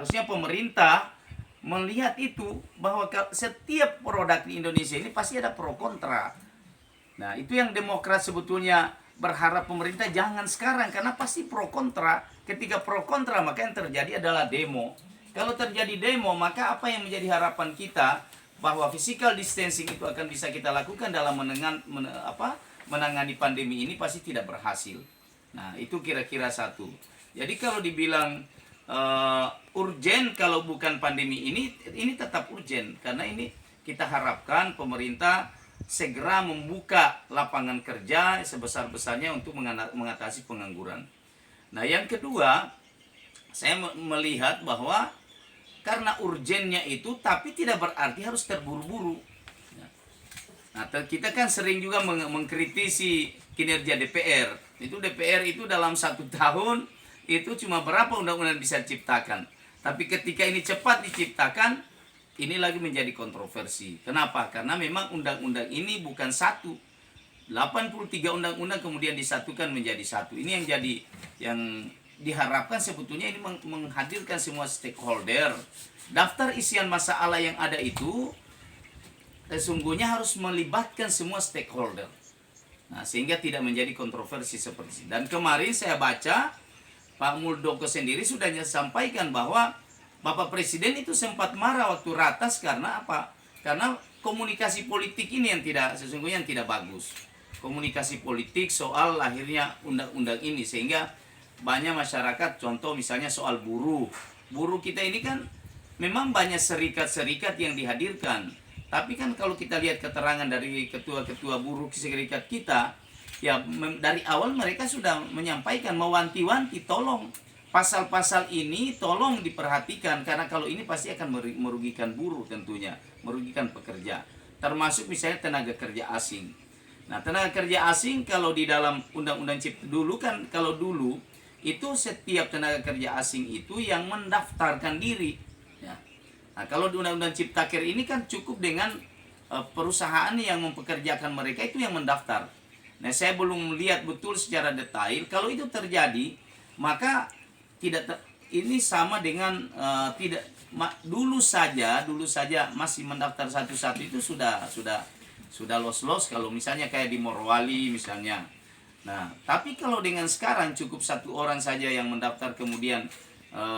Harusnya pemerintah melihat itu, bahwa setiap produk di Indonesia ini pasti ada pro kontra. Nah, itu yang Demokrat sebetulnya berharap pemerintah jangan sekarang, karena pasti pro kontra. Ketika pro kontra, maka yang terjadi adalah demo. Kalau terjadi demo, maka apa yang menjadi harapan kita bahwa physical distancing itu akan bisa kita lakukan dalam menangani pandemi ini pasti tidak berhasil. Nah, itu kira-kira satu. Jadi kalau dibilang urgen kalau bukan pandemi ini tetap urgen, karena ini kita harapkan pemerintah segera membuka lapangan kerja sebesar-besarnya untuk mengatasi pengangguran. Nah, yang kedua, saya melihat bahwa karena urgennya itu, tapi tidak berarti harus terburu-buru. Nah, kita kan sering juga mengkritisi kinerja DPR. Itu DPR itu dalam 1 tahun itu cuma berapa undang-undang bisa diciptakan. Tapi ketika ini cepat diciptakan, ini lagi menjadi kontroversi. Kenapa? Karena memang undang-undang ini bukan satu. 83 undang-undang kemudian disatukan menjadi satu. Ini yang diharapkan sebetulnya ini menghadirkan semua stakeholder. Daftar isian masalah yang ada itu sesungguhnya harus melibatkan semua stakeholder. Nah, sehingga tidak menjadi kontroversi seperti ini. Dan kemarin saya baca Pak Muldoko sendiri sudah sampaikan bahwa Bapak Presiden itu sempat marah waktu ratas karena apa? Karena komunikasi politik ini yang sesungguhnya tidak bagus. Komunikasi politik soal lahirnya undang-undang ini, sehingga banyak masyarakat, contoh misalnya soal buruh. Buruh kita ini kan memang banyak serikat-serikat yang dihadirkan. Tapi kan kalau kita lihat keterangan dari ketua-ketua buruh serikat kita, ya dari awal mereka sudah menyampaikan, mewanti-wanti, tolong pasal-pasal ini tolong diperhatikan, karena kalau ini pasti akan merugikan buruh tentunya, merugikan pekerja. Termasuk misalnya tenaga kerja asing. Nah, tenaga kerja asing kalau di dalam undang-undang cipta dulu kan, kalau dulu itu setiap tenaga kerja asing itu yang mendaftarkan diri. Ya. Nah, kalau di undang-undang Ciptaker ini kan cukup dengan perusahaan yang mempekerjakan mereka itu yang mendaftar. Nah, saya belum melihat betul secara detail. Kalau itu terjadi, maka ini sama dengan dulu saja masih mendaftar satu-satu itu sudah los kalau misalnya kayak di Morowali misalnya. Nah, tapi kalau dengan sekarang cukup satu orang saja yang mendaftar kemudian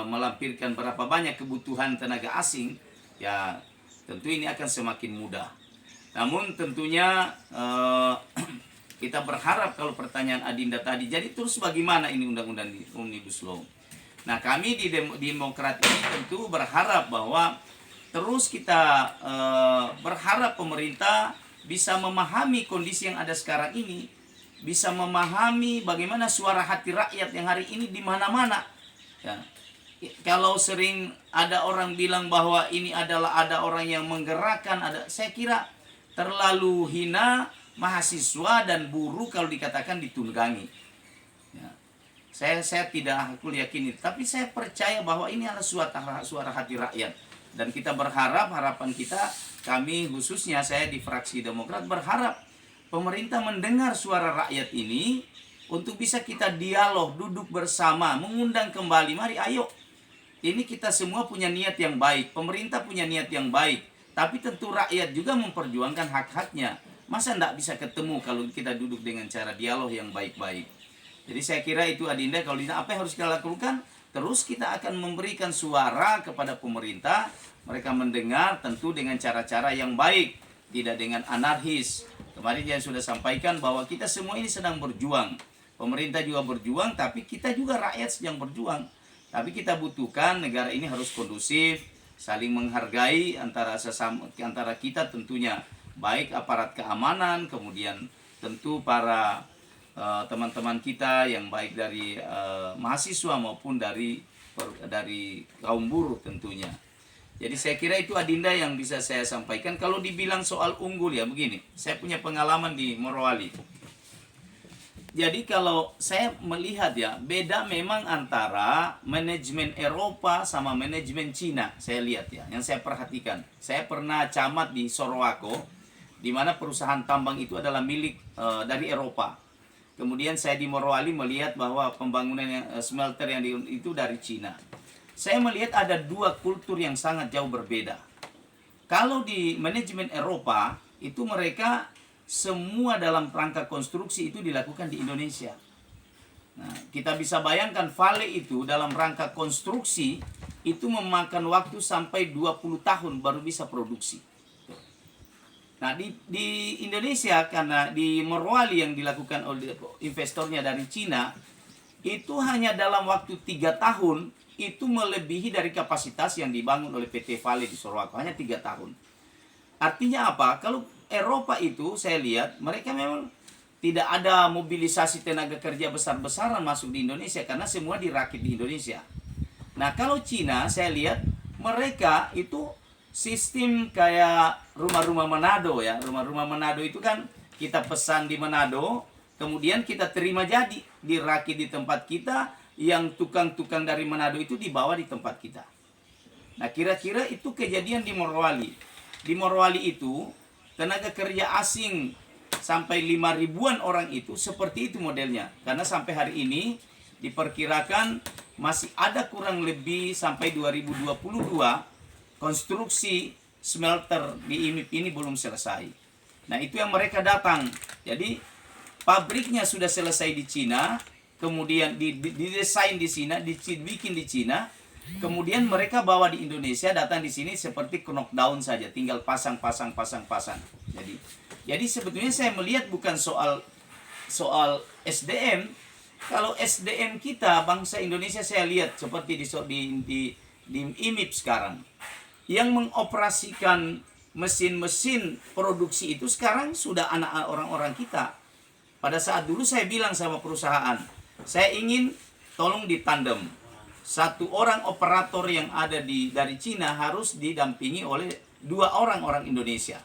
melampirkan berapa banyak kebutuhan tenaga asing, ya tentu ini akan semakin mudah. Namun tentunya kita berharap kalau pertanyaan Adinda tadi, jadi terus bagaimana ini undang-undang Omnibus Law? Nah, kami di Demokrat ini tentu berharap bahwa terus kita berharap pemerintah bisa memahami kondisi yang ada sekarang ini, bisa memahami bagaimana suara hati rakyat yang hari ini di mana-mana. Ya. Kalau sering ada orang bilang bahwa ini adalah ada orang yang menggerakkan, saya kira terlalu hina mahasiswa dan buruh kalau dikatakan ditunggangi. Ya. Saya tidak aku yakini, tapi saya percaya bahwa ini adalah suara hati rakyat. Dan kita berharap, harapan kita, kami khususnya saya di fraksi Demokrat berharap pemerintah mendengar suara rakyat ini untuk bisa kita dialog, duduk bersama, mengundang kembali, mari ayo. Ini kita semua punya niat yang baik, pemerintah punya niat yang baik, tapi tentu rakyat juga memperjuangkan hak-haknya. Masa tidak bisa ketemu kalau kita duduk dengan cara dialog yang baik-baik. Jadi saya kira itu Adinda, kalau apa yang harus kita lakukan, terus kita akan memberikan suara kepada pemerintah, mereka mendengar tentu dengan cara-cara yang baik, tidak dengan anarkis. Kemarin yang sudah sampaikan bahwa kita semua ini sedang berjuang. Pemerintah juga berjuang, tapi kita juga rakyat sedang berjuang. Tapi kita butuhkan negara ini harus kondusif, saling menghargai antara kita tentunya, baik aparat keamanan, kemudian tentu para teman-teman kita yang baik dari mahasiswa maupun dari kaum buruh tentunya. Jadi saya kira itu Adinda yang bisa saya sampaikan. Kalau dibilang soal unggul ya begini, saya punya pengalaman di Morowali. Jadi kalau saya melihat ya, beda memang antara manajemen Eropa sama manajemen Cina, saya lihat ya, yang saya perhatikan. Saya pernah camat di Sorowako, di mana perusahaan tambang itu adalah milik dari Eropa. Kemudian saya di Morowali melihat bahwa pembangunan smelter yang itu dari Cina. saya melihat ada dua kultur yang sangat jauh berbeda. Kalau di manajemen Eropa, itu mereka semua dalam rangka konstruksi itu dilakukan di Indonesia. Nah, kita bisa bayangkan Vale itu dalam rangka konstruksi itu memakan waktu sampai 20 tahun baru bisa produksi. Nah, di Indonesia, karena di Morowali yang dilakukan oleh investornya dari Cina, itu hanya dalam waktu 3 tahun itu melebihi dari kapasitas yang dibangun oleh PT Vale di Sorowako, hanya 3 tahun. Artinya apa? Kalau Eropa itu saya lihat mereka memang tidak ada mobilisasi tenaga kerja besar-besaran masuk di Indonesia karena semua dirakit di Indonesia. Nah, kalau Cina saya lihat mereka itu sistem kayak rumah-rumah Manado ya. Rumah-rumah Manado itu kan kita pesan di Manado, kemudian kita terima jadi dirakit di tempat kita, yang tukang-tukang dari Manado itu dibawa di tempat kita. Nah, kira-kira itu kejadian di Morowali. Di Morowali itu tenaga kerja asing sampai 5.000-an orang itu seperti itu modelnya. Karena sampai hari ini diperkirakan masih ada kurang lebih sampai 2022 konstruksi smelter di IMIP ini belum selesai. Nah, itu yang mereka datang. Jadi pabriknya sudah selesai di Cina, kemudian didesain di Cina, dibikin di Cina, kemudian mereka bawa di Indonesia, datang di sini seperti knockdown saja, tinggal pasang. Jadi sebetulnya saya melihat bukan soal SDM. Kalau SDM kita bangsa Indonesia saya lihat seperti di IMIP sekarang, yang mengoperasikan mesin-mesin produksi itu sekarang sudah anak orang-orang kita. Pada saat dulu saya bilang sama perusahaan, saya ingin tolong ditandem. Satu orang operator yang ada dari Cina harus didampingi oleh 2 orang Indonesia.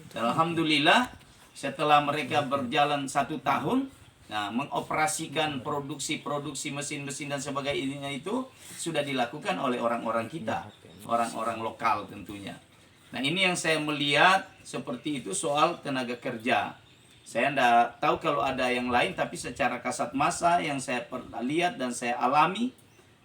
Dan alhamdulillah setelah mereka berjalan 1 tahun, nah, mengoperasikan produksi mesin-mesin dan sebagainya itu sudah dilakukan oleh orang-orang kita, orang-orang lokal tentunya. Nah, ini yang saya melihat seperti itu soal tenaga kerja. Saya tidak tahu kalau ada yang lain, tapi secara kasat mata yang saya pernah lihat dan saya alami,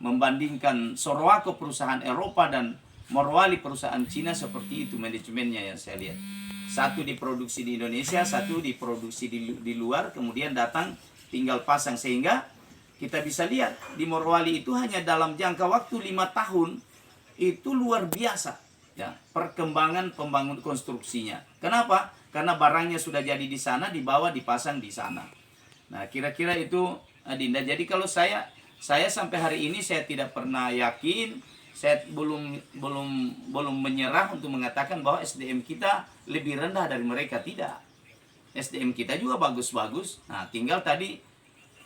membandingkan Sorowako perusahaan Eropa dan Morowali perusahaan Cina, seperti itu manajemennya yang saya lihat. Satu diproduksi di Indonesia, satu diproduksi di luar, kemudian datang tinggal pasang. Sehingga kita bisa lihat di Morowali itu hanya dalam jangka waktu 5 tahun itu luar biasa ya, perkembangan pembangun konstruksinya. Kenapa? Karena barangnya sudah jadi di sana, dibawa dipasang di sana. Nah, kira-kira itu Adinda. Jadi kalau saya sampai hari ini saya tidak pernah yakin, saya belum menyerah untuk mengatakan bahwa SDM kita lebih rendah dari mereka. Tidak. SDM kita juga bagus-bagus. Nah, tinggal tadi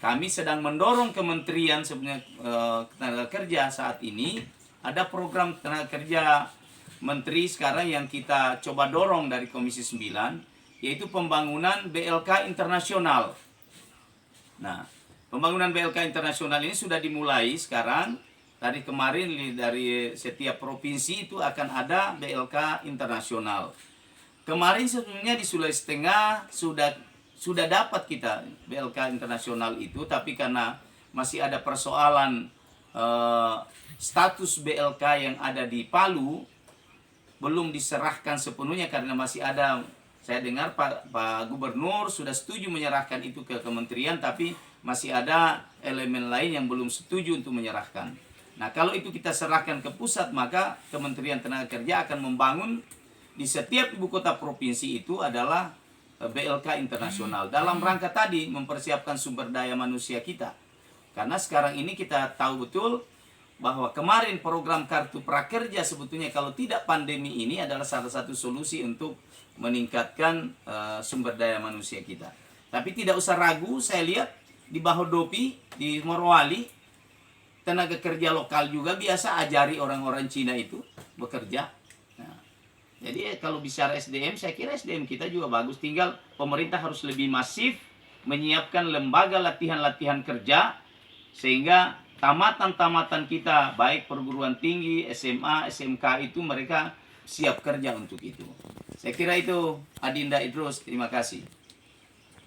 kami sedang mendorong kementerian sebenarnya tenaga kerja saat ini ada program tenaga kerja menteri sekarang yang kita coba dorong dari Komisi 9, yaitu pembangunan BLK internasional. Nah, pembangunan BLK internasional ini sudah dimulai sekarang. Dari kemarin dari setiap provinsi itu akan ada BLK internasional. Kemarin sebenarnya di Sulawesi Tengah sudah dapat kita BLK internasional itu, tapi karena masih ada persoalan status BLK yang ada di Palu belum diserahkan sepenuhnya karena masih ada, saya dengar Pak Gubernur sudah setuju menyerahkan itu ke kementerian, tapi masih ada elemen lain yang belum setuju untuk menyerahkan. Nah, kalau itu kita serahkan ke pusat, maka Kementerian Tenaga Kerja akan membangun di setiap ibu kota provinsi itu adalah BLK internasional. Dalam rangka tadi mempersiapkan sumber daya manusia kita. Karena sekarang ini kita tahu betul bahwa kemarin program Kartu Prakerja sebetulnya kalau tidak pandemi ini adalah salah satu solusi untuk meningkatkan sumber daya manusia kita. Tapi tidak usah ragu, saya lihat di Bahodopi, di Morowali, tenaga kerja lokal juga biasa ajari orang-orang Cina itu bekerja. Nah, jadi kalau bicara SDM, saya kira SDM kita juga bagus. Tinggal pemerintah harus lebih masif menyiapkan lembaga latihan-latihan kerja sehingga tamatan-tamatan kita baik perguruan tinggi, SMA, SMK itu mereka siap kerja untuk itu. Saya kira itu Adinda Idrus, terima kasih.